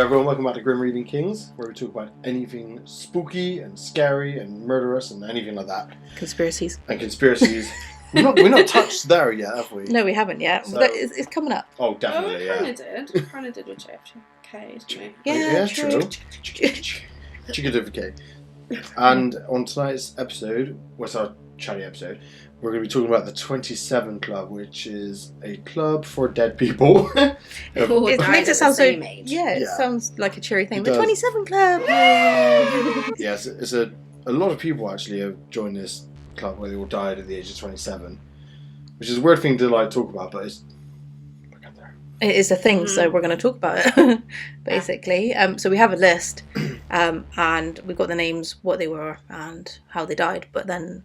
everyone, welcome back to Grim Reading Kings, where we talk about anything spooky and scary and murderous and anything like that. Conspiracies. And conspiracies. we're not touched there yet, have we? No, we haven't yet. So, it's coming up. Oh, definitely, we kind of did with JFK, didn't we? Yeah, true. Chickadificate. And on tonight's episode, what's our Chatty episode, we're going to be talking about the 27 Club, which is a club for dead people. It makes it sound so... age. Yeah, it sounds like a cheery thing. It The does. 27 Club! Yes, it's a lot of people actually have joined this club where they all died at the age of 27, which is a weird thing to talk about, but it's... Look at there. It is a thing, so we're going to talk about it, basically. So we have a list, and we've got the names, what they were, and how they died, but then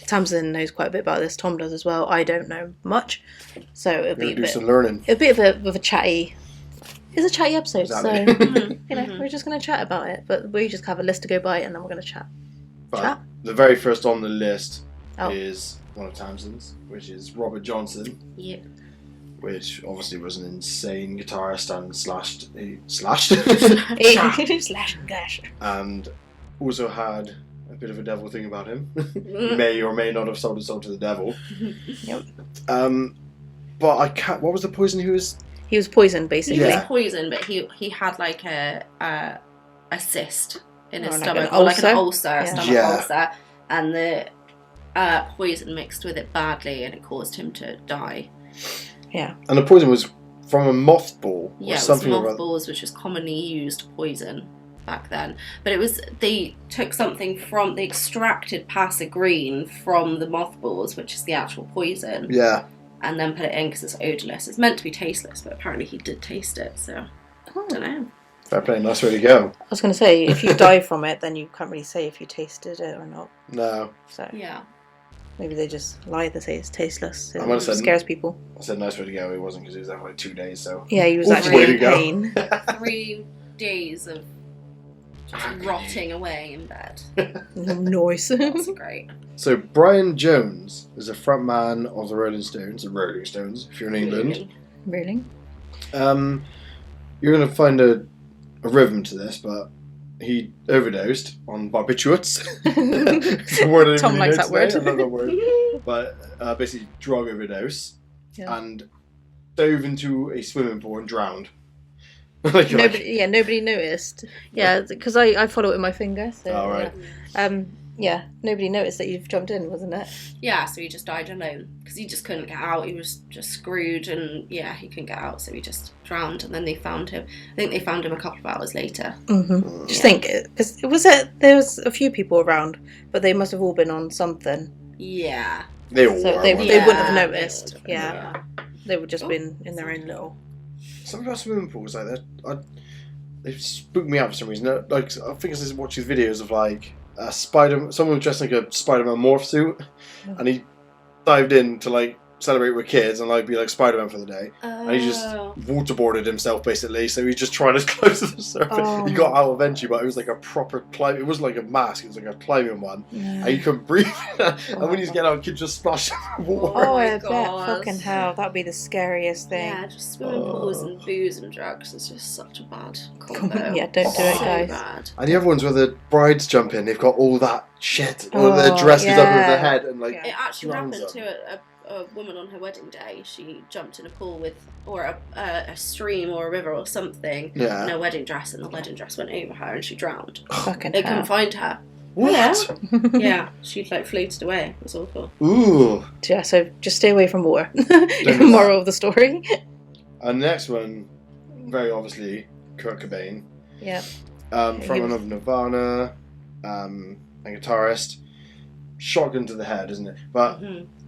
Tamsin knows quite a bit about this. Tom does as well. I don't know much, so it'll be a bit... some learning. It'll be of a chatty... It's a chatty episode, Exactly. so we're just going to chat about it, but we just have a list to go by, and then we're going to chat. But the very first on the list is one of Tamsin's, which is Robert Johnson. Yeah. Which obviously was an insane guitarist and slashed, Slash and gash. and also had a bit of a devil thing about him. May or may not have sold his soul to the devil. Yep. But I can't. What was the poison he was? He was poisoned, basically. He Yeah. was poisoned, but he had like a cyst in his Or like stomach, an or like an ulcer. ulcer, Yeah. stomach Yeah. ulcer, and the poison mixed with it badly, and it caused him to die. Yeah. And the poison was from a mothball or Yeah, it was something. mothballs, which was commonly used poison back then. But they took something they extracted Passa Green from the mothballs, which is the actual poison. Yeah. And then put it in because it's odourless. It's meant to be tasteless, but apparently he did taste it, so I don't know. Fair play, nice way to go. I was going to say, if you die from it, then you can't really say if you tasted it or not. No. So Yeah. maybe they just lie to say it's tasteless. I might have It said- scares people. I said nice way to go. It wasn't because he was there for like 2 days, so. Yeah, he was Oof, actually way to in go. pain. 3 days of just rotting away in bed. Noise. That's great. So Brian Jones is a frontman of the Rolling Stones, if you're in England. Really? You're going to find a rhythm to this, but he overdosed on barbiturates. It's a word I didn't Tom really likes know that word. today. I love that word. But basically drug overdose and dove into a swimming pool and drowned. Nobody noticed. Yeah, because I follow it with my finger. So, all right. Nobody noticed that you've jumped in, wasn't it? Yeah, so he just died alone because he just couldn't get out. He was just screwed, and he couldn't get out, so he just drowned. And then they found him. I think they found him a couple of hours later. Mm-hmm. Just think, because there was a few people around, but they must have all been on something. Yeah. They all So were. they weren't wouldn't have noticed. Yeah. They would just been in their own little. Something about swimming pools like that. They spooked me out for some reason. Like I think I was watching videos of like someone dressed like a Spider-Man morph suit, and he dived in to like celebrate with kids and like be like Spider-Man for the day. And he just waterboarded himself basically, so he's just trying as close to the surface. Oh. He got out eventually, but it was like a proper climb. It wasn't like a mask; it was like a climbing one, and you couldn't breathe. And when he's getting out, kids just splash water. Oh, my I bet. God. Fucking hell. That'd be the scariest thing. Yeah, just swimming pools and booze and drugs is just such a bad combo. Yeah, don't do it, So guys. bad. And the other ones where the brides jump in, they've got all that shit, or their dress is up over their head, and like It actually drowns happened them. to a woman on her wedding day. She jumped in a pool or a stream or a river or something in her wedding dress, and the wedding dress went over her and she drowned. Fucking They hell. couldn't find her. What? Yeah, she like floated away. It was awful. Ooh. Yeah, so just stay away from water. do that. Moral of the story. And the next one, very obviously, Kurt Cobain. Yeah. Frontman of Nirvana, a guitarist. Shotgun to the head, isn't it? But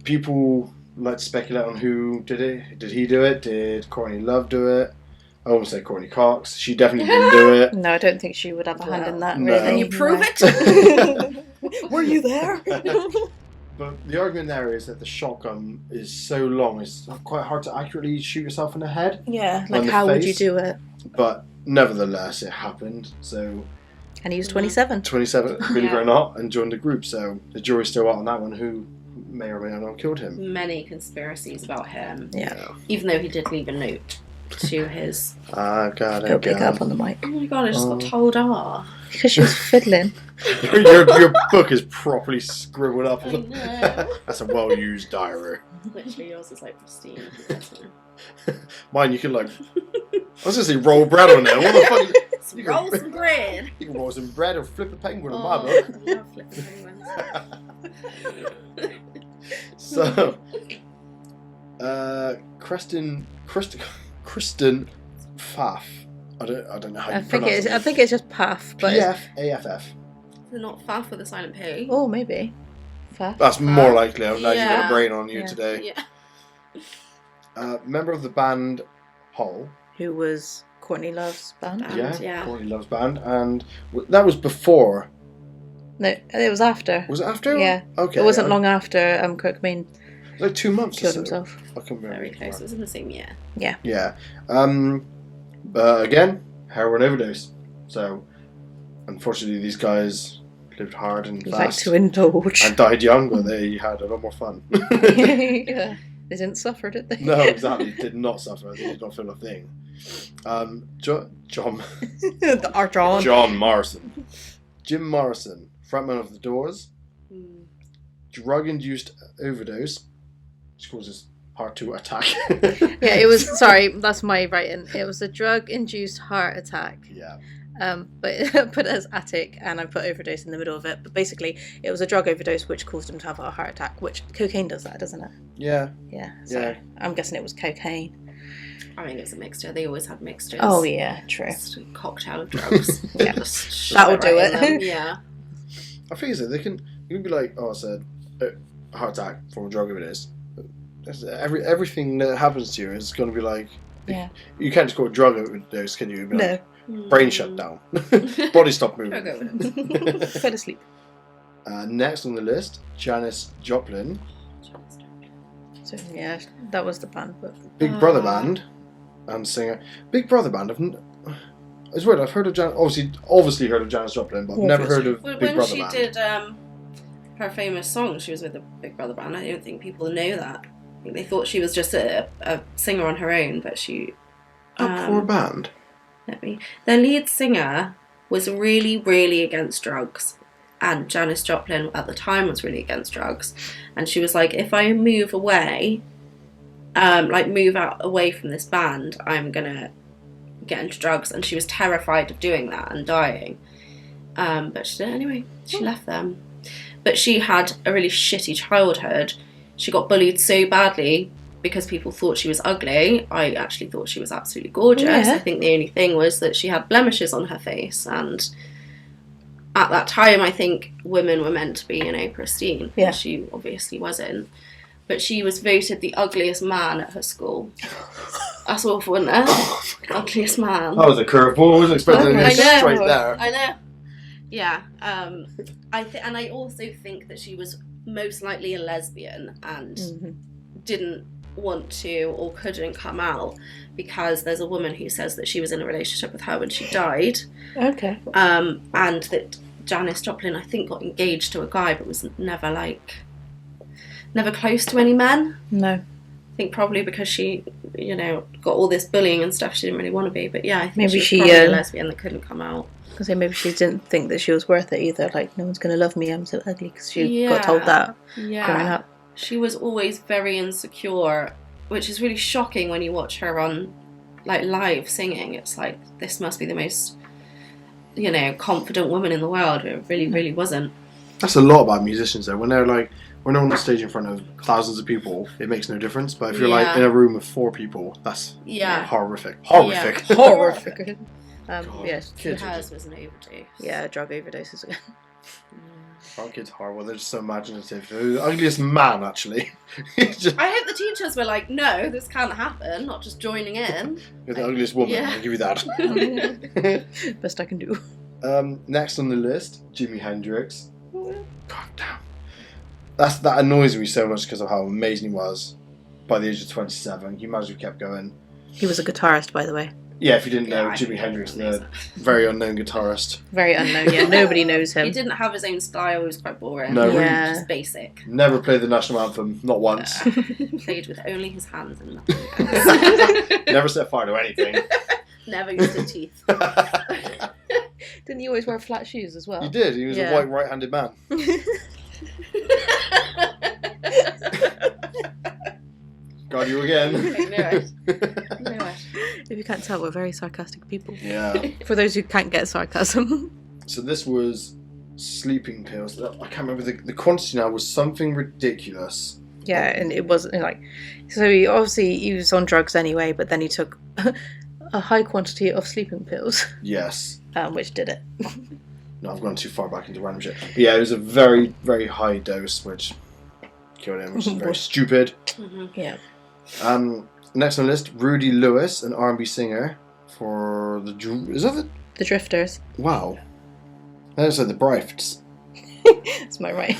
people like to speculate on who did it. Did he do it? Did Courtney Love do it? I almost say Courtney Cox. She definitely didn't do it. No, I don't think she would have a hand in that. No. Really. Can you prove it? Were you there? But the argument there is that the shotgun is so long, it's quite hard to accurately shoot yourself in the head. Yeah, On like the how would you face. do it? But nevertheless, it happened. So And he was 27. 27, believe it or not, and joined the group. So the jury's still out on that one. Who may or may not have killed him? Many conspiracies about him. Yeah. Even though he did leave a note to his. I got Go it. pick up on the mic. Oh my god! I just got told off. Because she was fiddling. Your book is properly scribbled up. I know. That's a well-used diary. Literally, yours is like pristine. Mine, you can like. I was gonna say roll bread on there. What the fuck? You can- Roll some bread. You can roll some bread or flip a penguin on my Oh, book. I love flipping penguins. So, Kristen Pfaff. I don't know how you pronounce it. I think it's just Paff, but P-F-A-F-F. They're not faff with a silent P. oh, maybe Faff. That's more likely. Now you've got Yeah. a brain on you Yeah. today. Yeah. Member of the band Hole. Who was Courtney Love's band? Yeah. Courtney Love's band, and that was before. No, it was after. Was it after? Yeah. Okay. It wasn't long after Kurt Cobain Like 2 months. killed or so. himself. I can't remember. Very close. It was in the same year. Yeah. Again, heroin overdose. So, unfortunately, these guys lived hard and He liked fast to indulge. and died young, but they had a lot more fun. Yeah. They didn't suffer, did they? No, exactly. Did not suffer. They did not feel a thing. Our John. John Morrison. Jim Morrison, frontman of The Doors. Mm. Drug-induced overdose, which causes heart to attack. Yeah, it was. Sorry, that's my writing. It was a drug-induced heart attack. Yeah. But I put it as attic, and I put overdose in the middle of it. But basically, it was a drug overdose which caused him to have a heart attack. Which cocaine does that, doesn't it? Yeah. Yeah. So Yeah. I'm guessing it was cocaine. I think it's a mixture. They always had mixtures. Oh yeah, true. Just a cocktail of drugs. Yeah. Just shove That'll do right in it. them. Yeah. I think so. You can be like, oh, I said a heart attack from a drug overdose. Everything that happens to you is going to be like, Yeah. you can't just call it drug overdose, can you? It'd be like, No. brain shut down, body stop moving. Drug overdose. Fell asleep. Next on the list, Janis Joplin, So yeah, that was the band. But Big Brother band and singer. Big Brother band. It's weird. I've heard of obviously heard of Janis Joplin, but I've never heard of Big When Brother she band. did her famous song, she was with the Big Brother band. I don't think people know that. I think they thought she was just a singer on her own, but she. Poor band. Their lead singer was really, really against drugs, and Janis Joplin at the time was really against drugs, and she was like, if I move away, move out away from this band, I'm gonna get into drugs, and she was terrified of doing that and dying. But she did it anyway. She left them. But she had a really shitty childhood. She got bullied so badly because people thought she was ugly. I actually thought she was absolutely gorgeous. Yeah. I think the only thing was that she had blemishes on her face, and at that time I think women were meant to be, pristine. Yeah. She obviously wasn't. But she was voted the ugliest man at her school. That's awful, isn't it? Ugliest man. That was a curveball. I wasn't expecting I it know. straight there. I know. Yeah. And I also think that she was most likely a lesbian and didn't want to or couldn't come out because there's a woman who says that she was in a relationship with her when she died. Okay. And that Janis Joplin, I think, got engaged to a guy but was never close to any men. No. I think probably because she, got all this bullying and stuff, she didn't really want to be. But yeah, I think Maybe she was she, probably a lesbian that couldn't come out. Because maybe she didn't think that she was worth it either. Like, no one's going to love me, I'm so ugly. Because she Yeah. got told that Yeah. growing up. She was always very insecure, which is really shocking when you watch her on live singing. It's like, this must be the most, confident woman in the world. It really, really wasn't. That's a lot about musicians though. When they're on the stage in front of thousands of people, it makes no difference. But if you're in a room with 4 people, that's horrific. Horrific. Yeah. Horrific. Yes. So hers was an overdose. Yeah, drug overdoses again. Our kids horrible. They're just so imaginative. The ugliest man, actually. I hope the teachers were like, no, this can't happen, not just joining in. You're the ugliest woman. Yeah. I'll give you that. Best I can do. Next on the list, Jimi Hendrix. God damn. That annoys me so much because of how amazing he was by the age of 27. Can you imagine if he kept going? He was a guitarist, by the way. Yeah, if you didn't know, I Jimi think Hendrix, everyone the knows very unknown guitarist. Very unknown. Yeah, nobody knows that. He him. didn't have his own style. He was quite boring. No, really Yeah. Just basic. Never played the national anthem, not once. Played with only his hands and nothing else. Never set fire to anything. Never used his teeth. Didn't he always wear flat shoes as well? He did. He was Yeah. a white right-handed man. Got you again. I knew it. If you can't tell, we're very sarcastic people. Yeah. For those who can't get sarcasm. So this was sleeping pills. I can't remember the quantity now. Was something ridiculous. Yeah, and it wasn't like. So he was on drugs anyway, but then he took a high quantity of sleeping pills, Yes. which did it. No, I've gone too far back into random shit. But yeah, it was a very, very high dose, which killed him, which is very stupid. Yeah. Next on the list, Rudy Lewis, an R&B singer for the... Is that the... The Drifters. Wow. That was like the Brifts. That's my right.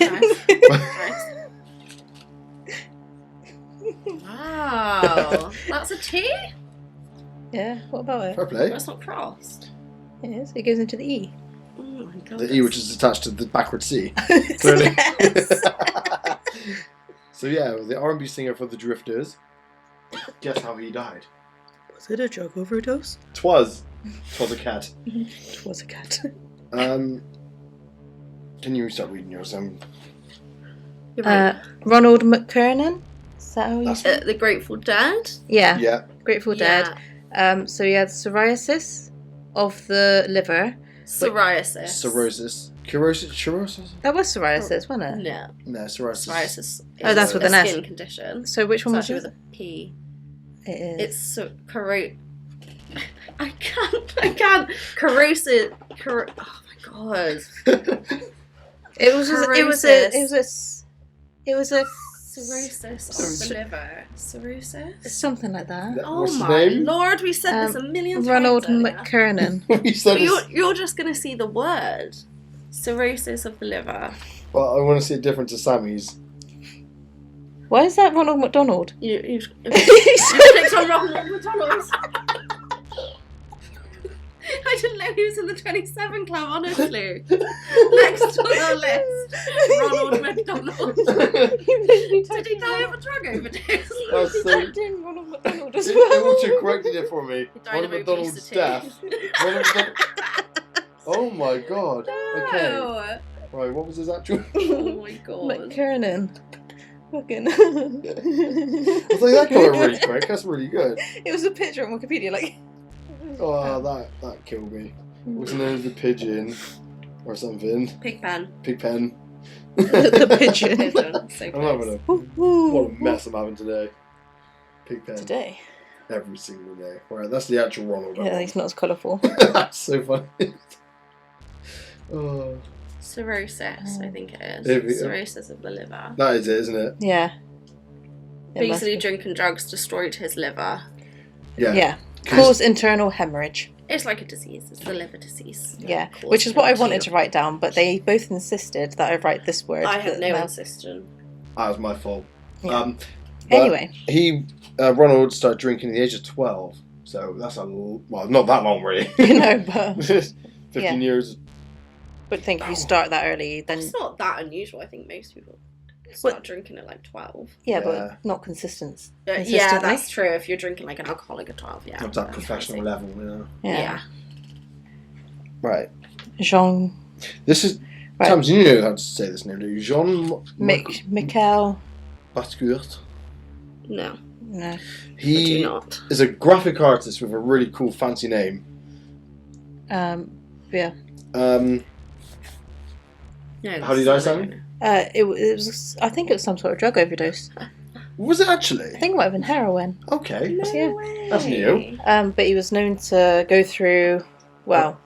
Wow. That's a T? Yeah, what about it? Fair play. That's not crossed. It is. It goes into the E. Oh my god. The E, which is attached to the backward C. Clearly. So yeah, the R&B singer for the Drifters. Guess how he died? Was it a drug overdose? Twas a cat. It was a cat. Can you start reading yours? You're right. Ronald McKernan? Is that how you That's- say it? The Grateful Dead? Yeah. Yeah. Grateful Dead. So he had psoriasis of the liver. Psoriasis. Cirrhosis. Cirrhosis? That was psoriasis, wasn't it? No. No, cirrhosis. Psoriasis is Oh, that's with a an S. skin condition. So which one It's was actually it? with a P. It is. It's I can't. Corrosive. Oh my god. It was a Cirrhosis of the liver. Cirrhosis? something like that. Oh What's his my name? lord, we said this a million times. Ronald earlier. McKernan. You said You're just going to see the word. Cirrhosis of the liver. well, I want to see it different to Sammy's. Why is that Ronald McDonald? You clicked on Ronald McDonald's. I didn't know he was in the 27 Club, honestly. Next on the list, Ronald McDonald. Did he die of a drug overdose? That's so... in Ronald McDonald as It well. also corrected it for me. He died Ronald of McDonald's obesity. death. Ronald McDonald... Oh my god. Okay. No. Right, what was his actual... Oh my god. McKernan. Fucking. I was like, that got it really quick. That's really good. It was a picture on Wikipedia, like. Oh, that killed me. Wasn't it the pigeon or something? Pigpen. Pigpen. The pigeon. Pigeon. So I'm having a close. what a mess I'm having today. Pigpen. Today. Every single day. Right, that's the actual Ronald. I Yeah, want. he's not as colourful. That's so funny. Oh, Cirrhosis, I think it If is. it- Cirrhosis of the liver. that is it, isn't it? Yeah. It must Basically, be. drinking drugs destroyed his liver. Yeah. 'Cause- Cause internal hemorrhage. It's like a disease. It's the liver disease. Yeah. Caused Which is what I him wanted to write down, but they both insisted that I write this word. I have that no Mel- insistence. That was my fault. Yeah. But Anyway. he Ronald started drinking at the age of 12, so that's not that long really. No, but 15 years. but think if you start that early, then It's not that unusual. I think most people start drinking at like 12. yeah, Yeah. but not consistent. Yeah, Consistently. that's true. If you're drinking like an alcoholic at 12, yeah. Up to that that's professional crazy. level, you know. Yeah. Right. Jean This is. Right. Tams, you know how to say this name, do you? Jean Michael. Bascourt. No, No. I do He not. is a graphic artist with a really cool, fancy name. Yeah. No, How did he die, Sammy? It was. I think it was some sort of drug overdose. Was it actually? I think it might have been heroin. Okay. No Yeah. way. That's new. But he was known to go through, well,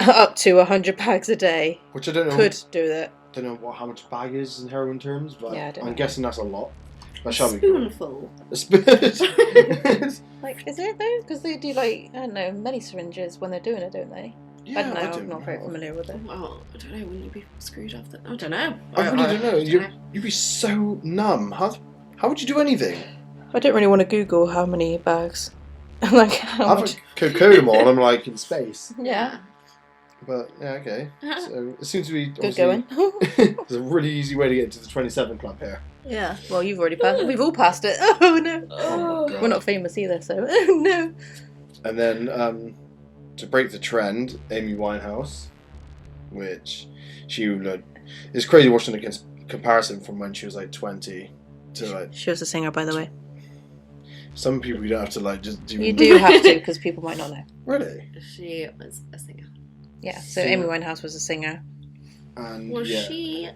up to 100 bags a day. Which I don't know. Could do that. Don't know how much a bag is in heroin terms, but Yeah, I don't I'm know. guessing that's a lot. That shall be good. Spoonful. A spoon. Like, is it though? Because they do like I don't know many syringes when they're doing it, don't they? Yeah, I don't know. I I'm not very familiar with it. Oh, I don't know. Wouldn't you be screwed off? I don't know. I really don't know. You'd be so numb. How would you do anything? I don't really want to Google how many bags. Like, how I've much? got Kokomo, I'm like in space. Yeah. But yeah, okay. So it seems to be Good going. There's a really easy way to get to the 27 club here. Yeah. Well, you've already passed. We've all passed it. Oh no. Oh my God. We're not famous either, so no. And then to break the trend, Amy Winehouse, which she it's crazy watching the comparison from when she was like 20 to like. She was a singer, by the way. Some people you don't have to like just do. You do have to, because people might not know. Really? She was a singer. Yeah. So Singer. Amy Winehouse was a singer. And Well, yeah.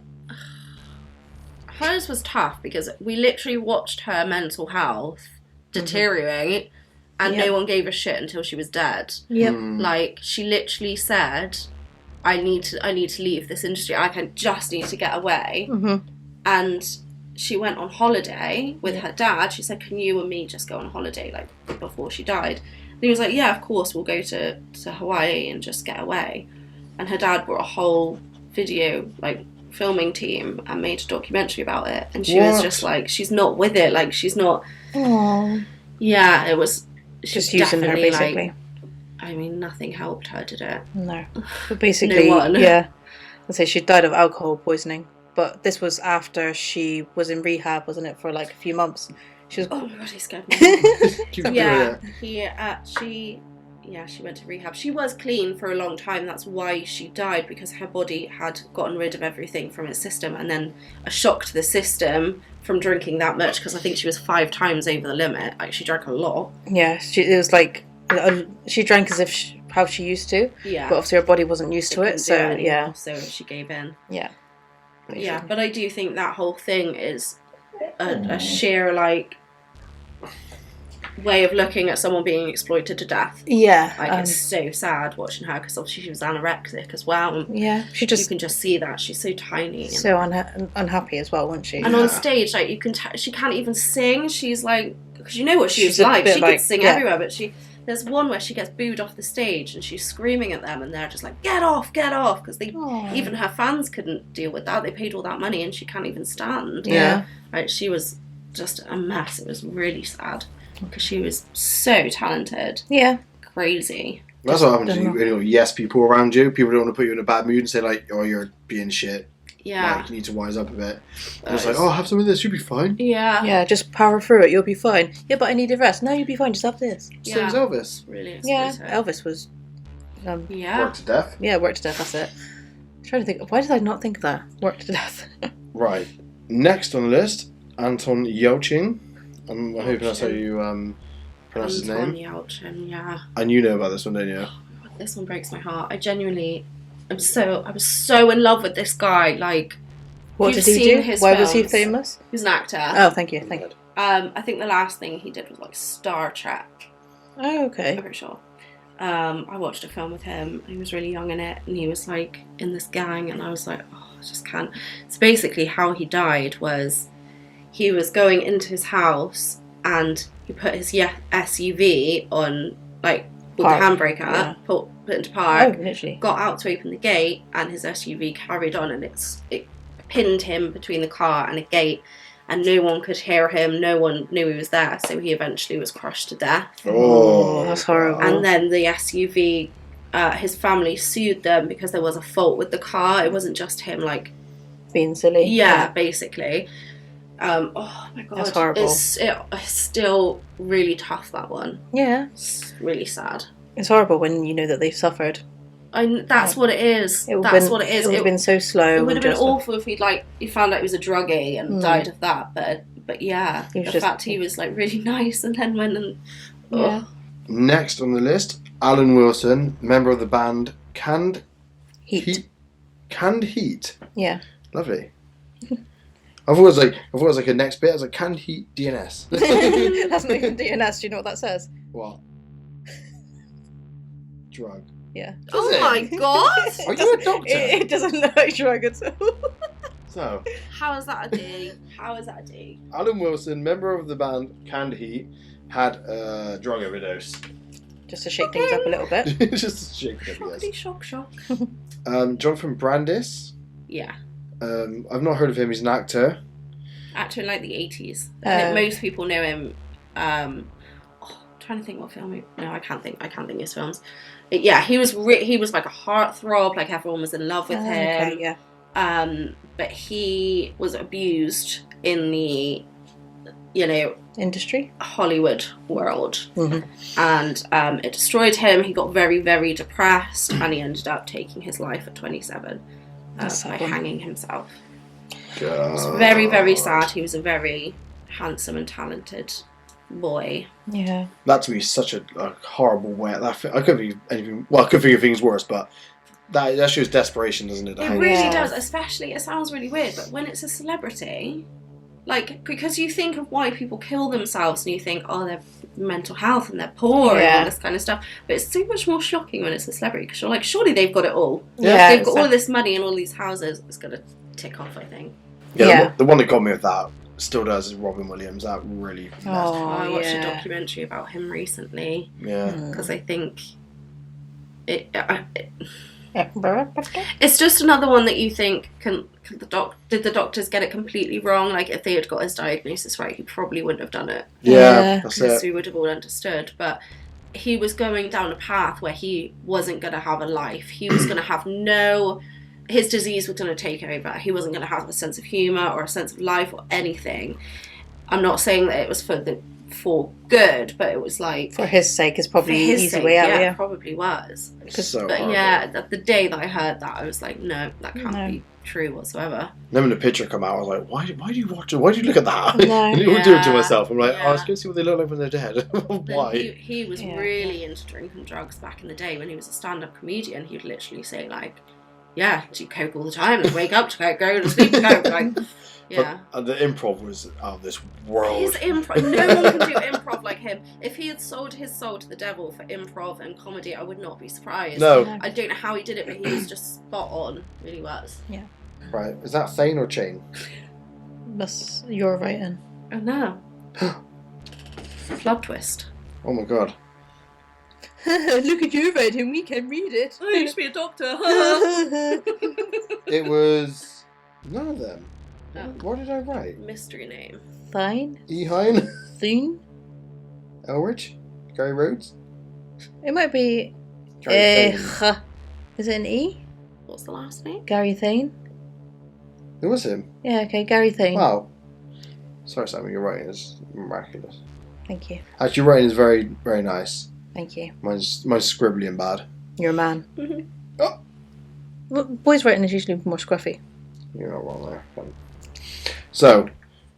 Hers was tough because we literally watched her mental health deteriorate, and Yep. no one gave a shit until she was dead. Yep. Like, she literally said, I need to leave this industry. Like, I just need to get away. Mm-hmm. And she went on holiday with her dad. She said, can you and me just go on holiday, like, before she died? And he was like, yeah, of course, we'll go to Hawaii and just get away. And her dad brought a whole video, like, filming team and made a documentary about it. And she was just like, she's not with it. Like, she's not... Aww. Yeah, it was... Just using her, basically. Like, I mean, nothing helped her, did it? No. But basically, No one. yeah. I'd say she died of alcohol poisoning. But this was after she was in rehab, wasn't it, for like a few months? She was... Oh my God, he scared me. Keep doing Yeah, it. she went to rehab. She was clean for a long time. That's why she died, because her body had gotten rid of everything from its system, and then a shock to the system from drinking that much, because I think she was 5 times over the limit. Like, she drank a lot. Yeah, it was like... She drank as if how she used to. Yeah. But obviously her body wasn't used to it, so yeah. So she gave in. Yeah. Yeah, but I do think that whole thing is a sheer, like, way of looking at someone being exploited to death. Yeah. Like, it's so sad watching her, because obviously she was anorexic as well. And yeah, she you just can just see that she's so tiny. so unhappy as well, wasn't she? And on stage, like, you can she can't even sing. She's like, because you know what She's she's a like. bit She like- could sing yeah. everywhere, but there's one where she gets booed off the stage and she's screaming at them, and they're just like, get off, because even her fans couldn't deal with that. They paid all that money and she can't even stand. Yeah. Right, she was just a mess. It was really sad, because she was so talented. Yeah. Crazy. That's what happens don't when you know, yes people around you. People don't want to put you in a bad mood and say like, oh, you're being shit. Yeah. Like, you need to wise up a bit. That And it's like, is- oh, have some of this, you'll be fine. Yeah. Yeah, just power through it, you'll be fine. Yeah, but I need a rest. No, you'll be fine, just have this. Same as Elvis. Really Yeah, exploited. Elvis was Yeah. Worked to death. yeah, worked to death, that's it. I'm trying to think, why did I not think of that? Worked to death. Right. Next on the list, Anton Yelchin. I'm hoping that's how you pronounce his Anton name. Yelchin, yeah. And you know about this one, don't you? This one breaks my heart. I was so in love with this guy. Like, What You've did he seen do? his Why was he films. famous? he's an actor. Oh, thank you. I think the last thing he did was like Star Trek. Oh, I'm okay. pretty sure. I watched a film with him. He was really young in it, and he was like in this gang, and I was like, oh, I just can't. So basically, how he died was he was going into his house, and he put his SUV on, like, with Park. the handbrake Yeah. up, put into park. Oh, literally. Got out to open the gate, and his SUV carried on, and it pinned him between the car and a gate, and no one could hear him. No one knew he was there, so he eventually was crushed to death. Oh, that's horrible. And then the SUV, his family sued them because there was a fault with the car. It wasn't just him, like, Being silly. yeah, basically. Oh my god, That's horrible. It's still really tough, that one. Yeah. It's really sad. It's horrible when you know that they've suffered. That's what it is. It That's been, what it is. It would have been so slow. It would have been and just- awful if he found out he was a druggie and died of that. But yeah, He was the just- fact he was like really nice and then went and Yeah. Next on the list, Alan Wilson, member of the band Canned Heat. Canned Heat. Yeah. Lovely. I thought it was like a next bit. I was like, Canned Heat DNS. That's not even DNS. Do you know what that says? What? Drug. Yeah. oh it? my god! Are you a doctor? It doesn't look like drug at all. So, How is that a D? How is that a D? Alan Wilson, member of the band Canned Heat, had a drug overdose. Just to shake things up a little bit. Just to shake it up, Shockity yes. shock. Jonathan Brandis. Yeah, I've not heard of him. He's an actor. actor in like the 80s. I think most people know him. trying to think what film. No, I can't think his films. Yeah, he was like a heartthrob. Like everyone was in love with him. Okay, yeah. But he was abused in the, Industry. Hollywood world, Mm-hmm. and it destroyed him. He got very, very depressed, and he ended up taking his life at 27 by hanging himself. God. It's very, very sad. He was a very handsome and talented boy. Yeah. That to me is such a horrible way. I could think of anything. Well, I could think of things worse, but that shows desperation, doesn't it? It really does. Especially, it sounds really weird, but when it's a celebrity, like, because you think of why people kill themselves, and you think, oh, they're mental health and they're poor and all this kind of stuff. But it's so much more shocking when it's a celebrity, because you're like, surely they've got it all. Yeah. They've got all of this money and all these houses. It's going to tick off, I think. Yeah. The one that got me with that still does is Robin Williams. That really. I watched a documentary about him recently. Yeah. Because I think it's just another one that you think did the doctors get it completely wrong? Like, if they had got his diagnosis right, he probably wouldn't have done it. Yeah, that's because it. we would have all understood. But he was going down a path where he wasn't going to have a life. He was going to have his disease was going to take over. He wasn't going to have a sense of humour or a sense of life or anything. I'm not saying that it was for good, but it was like, for his sake, it's probably the easy way out. Yeah, it probably was. The day that I heard that, I was like, no, that can't be true whatsoever. Then when the picture come out, I was like, why do you watch it? Why do you look at that? No. And I would do it to myself. I'm like, I was going to see what they look like when they're dead. Why? He was really into drinking drugs back in the day when he was a stand-up comedian. He'd literally say, like, yeah, do coke all the time and wake up to coke, go to sleep to coke. Like, yeah. But the improv was out of this world. His improv, no one can do improv like him. If he had sold his soul to the devil for improv and comedy, I would not be surprised. No. I don't know how he did it, but he was just spot on. Really was. Yeah. Right. Is that Thane or Chain? That's your writing. Oh no. Plot twist. Oh my god. Look at your writing, we can read it. I used to be a doctor. It was none of them. Oh. What did I write? Mystery name. Fine. Ehine? Thune? Elrich? Gary Rhodes? It might be. Gary Thane. Is it an E? What's the last name? Gary Thane? It was him. Yeah, okay, Gary Thane. Wow. Sorry, Simon, your writing is miraculous. Thank you. Actually, your writing is very, very nice. Thank you. Mine's scribbly and bad. You're a man. Mm-hmm. Oh! Well, boys' writing is usually more scruffy. You're not wrong there. So,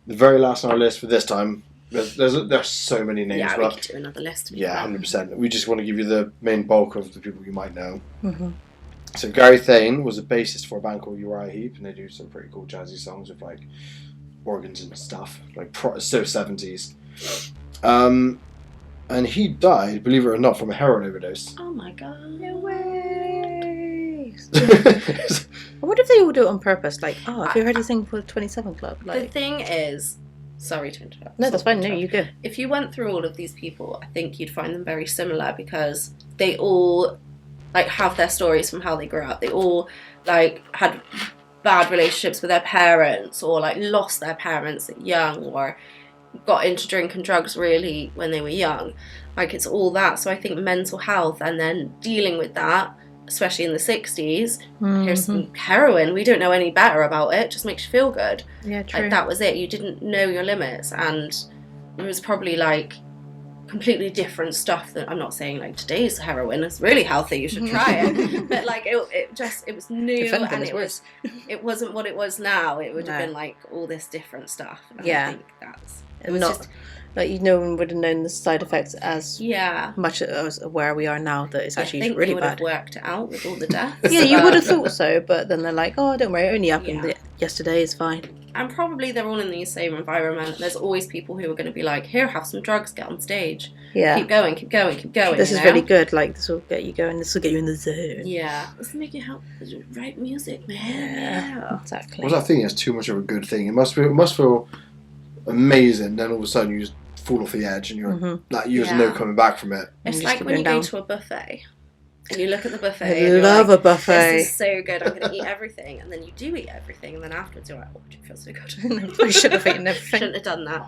the very last on our list for this time, there's so many names. Yeah, we could do another list. Yeah, 100%. We just want to give you the main bulk of the people you might know. Mm-hmm. So Gary Thane was a bassist for a band called Uriah Heep, and they do some pretty cool jazzy songs with like organs and stuff, like so 70s. And he died, believe it or not, from a heroin overdose. Oh my god. No way. I wonder if they all do it on purpose. Like, have you heard anything for the 27 Club? Like, the thing is, sorry to interrupt. No, that's fine. No, you go. If you went through all of these people, I think you'd find them very similar because they all like have their stories from how they grew up. They all like had bad relationships with their parents, or like lost their parents young, or got into drink and drugs really when they were young. Like, it's all that. So I think mental health and then dealing with that, especially in the 60s, here's some heroin, we don't know any better about it, just makes you feel good. Yeah, true. Like, that was it. You didn't know your limits, and it was probably like completely different stuff. That I'm not saying like today's heroin is really healthy, you should try it, but like it was new, and it wasn't what it was now. It would have been like all this different stuff. And I think it was not just, like no one would have known the side effects as much as where we are now. That it's actually really would bad. Have worked it out with all the deaths. Yeah, you would have thought so, but then they're like, oh, don't worry, it only happened yesterday. It's fine. And probably they're all in the same environment. There's always people who are going to be like, here, have some drugs, get on stage. Yeah. Keep going, keep going, keep going. This is really good. Like, this will get you going. This will get you in the zone. Yeah. This will make you help write music, man. Yeah. Exactly. What's that thing? It's too much of a good thing. It must feel amazing. Then all of a sudden you just fall off the edge, and you're like, there's no coming back from it. It's like when you go to a buffet. And you look at the buffet. I love a buffet. This is so good. I'm going to eat everything, and then you do eat everything, and then afterwards you're like, "Oh, it feels so good." I shouldn't have eaten everything. Shouldn't have done that.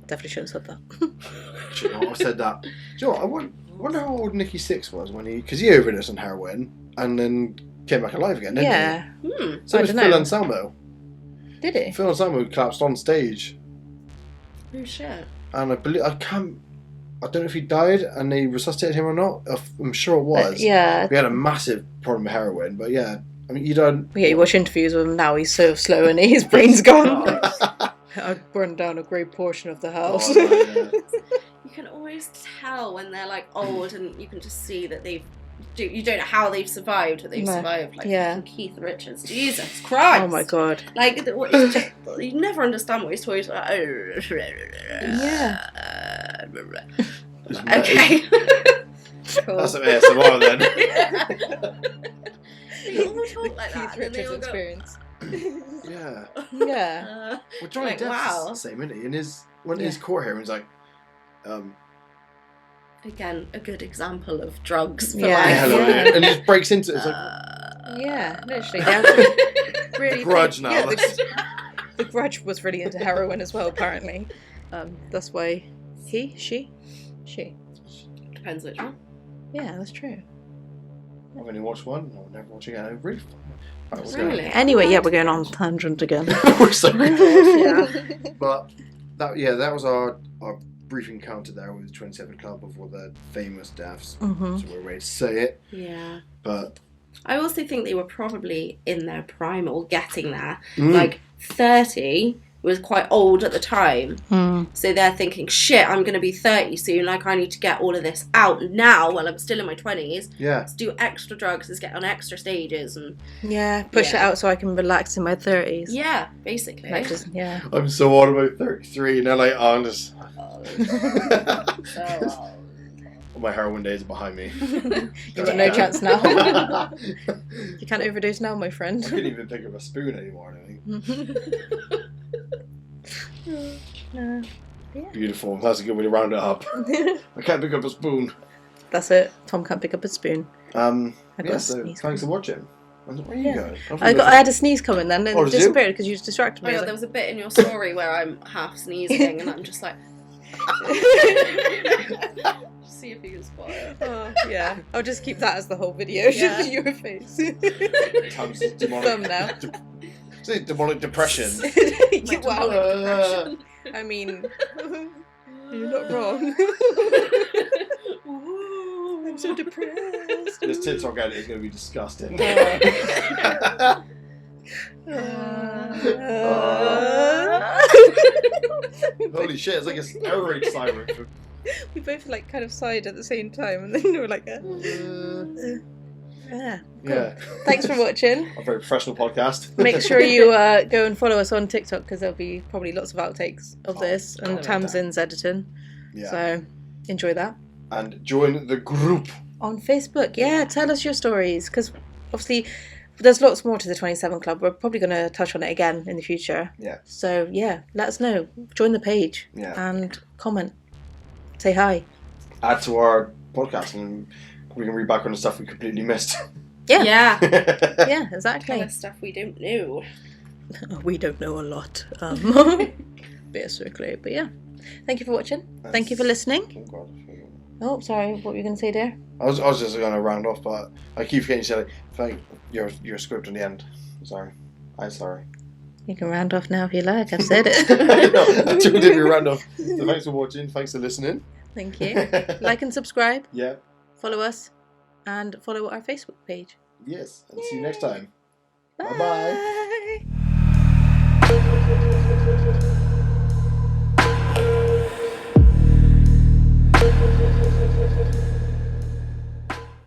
Definitely shouldn't have said that. you know, I said that. Do you know what? I wonder how old Nicky Six was when because he overdosed on heroin and then came back alive again, didn't Yeah. he? So was I don't Phil know. Anselmo. Did he? Phil Anselmo collapsed on stage, Oh shit. and I don't know if he died and they resuscitated him or not. I'm sure it was. But, yeah. We had a massive problem with heroin, but yeah, I mean, you don't. Yeah, you watch interviews with him now, he's so slow and his brain's gone. I'd burn down a great portion of the house. Oh, no, yeah. You can always tell when they're like old, and you can just see that you don't know how they've survived, but they've survived. Like fucking Keith Richards, Jesus Christ! Oh my god! Like it's just, you never understand what he's talking about. Yeah. Okay. Cool. That's some ASMR then. They all talk like that. Keith And they Richards all go, experience. Yeah. Yeah. Well, Johnny Like, Depp's wow. the same, isn't he? In his court hearing, he's like, Again, a good example of drugs for Yeah. life. hello, Yeah. and he just breaks into it. It's like, Yeah, literally. They have to really Grudge now. Yeah, the Grudge was really into heroin as well, apparently. That's why she. Depends which one. Yeah, that's true. I've only watched one. I'll never watch again. I'm really fun. Right, what's Really? Anyway, yeah, we're going on tangent again. We're so good. Yeah. But that was our brief encounter there with the 27 Club of all the famous deaths. Mm-hmm. So we're ready to say it. Yeah. But I also think they were probably in their prime or getting there. Like 30 was quite old at the time. So they're thinking, shit, I'm going to be 30 soon. Like, I need to get all of this out now while I'm still in my 20s. yeah, Let's do extra drugs, let's get on extra stages. And Yeah, push it out so I can relax in my 30s. yeah, basically. Like just, yeah. I'm so old, about 33, and they're like, oh, I'm just. So My heroin days are behind me. You got no chance now. You can't overdose now, my friend. I couldn't even pick up a spoon anymore, I think. Beautiful. That's a good way to round it up. I can't pick up a spoon. That's it. Tom can't pick up a spoon. I got Yeah, a so sneeze thanks for watching. Where are you going? I had a sneeze coming then, and Oh, it did you? disappeared because you distracted Oh me. yeah, I there was was a bit in your story where I'm half sneezing and I'm just like see if you can spot it. oh, yeah. I'll just keep that as the whole video. Yeah. Your face. Tom's demonic. Thumbnail. Say demonic depression. Yeah, wow. Depression. I mean, you're not wrong. I'm so depressed. This TikTok edit is going to be disgusting. Holy shit, it's like a air raid siren. We both like kind of sighed at the same time, and then we were like, yeah. Yeah. Thanks for watching. A very professional podcast. Make sure you go and follow us on TikTok because there'll be probably lots of outtakes of this and God. Tamsin's editing. Yeah. So enjoy that. And join the group. On Facebook, yeah, tell us your stories because obviously there's lots more to the 27 Club. We're probably going to touch on it again in the future. Yeah. So yeah, let us know. Join the page and comment. Say hi. Add to our podcast and we can read back on the stuff we completely missed. Yeah. Yeah. Yeah, exactly. Kind of stuff we don't know. We don't know a lot. Basically, but yeah. Thank you for watching. Thank you for listening. Oh, God. Oh, sorry. What were you going to say there? I was just going to round off, but I keep forgetting to say, thank your script on the end. Sorry. I'm sorry. You can round off now if you like. I've said it. I told you to round off. So thanks for watching. Thanks for listening. Thank you. Like and subscribe. Yeah. Follow us. And follow our Facebook page. Yes. And see you next time. Bye. Bye-bye.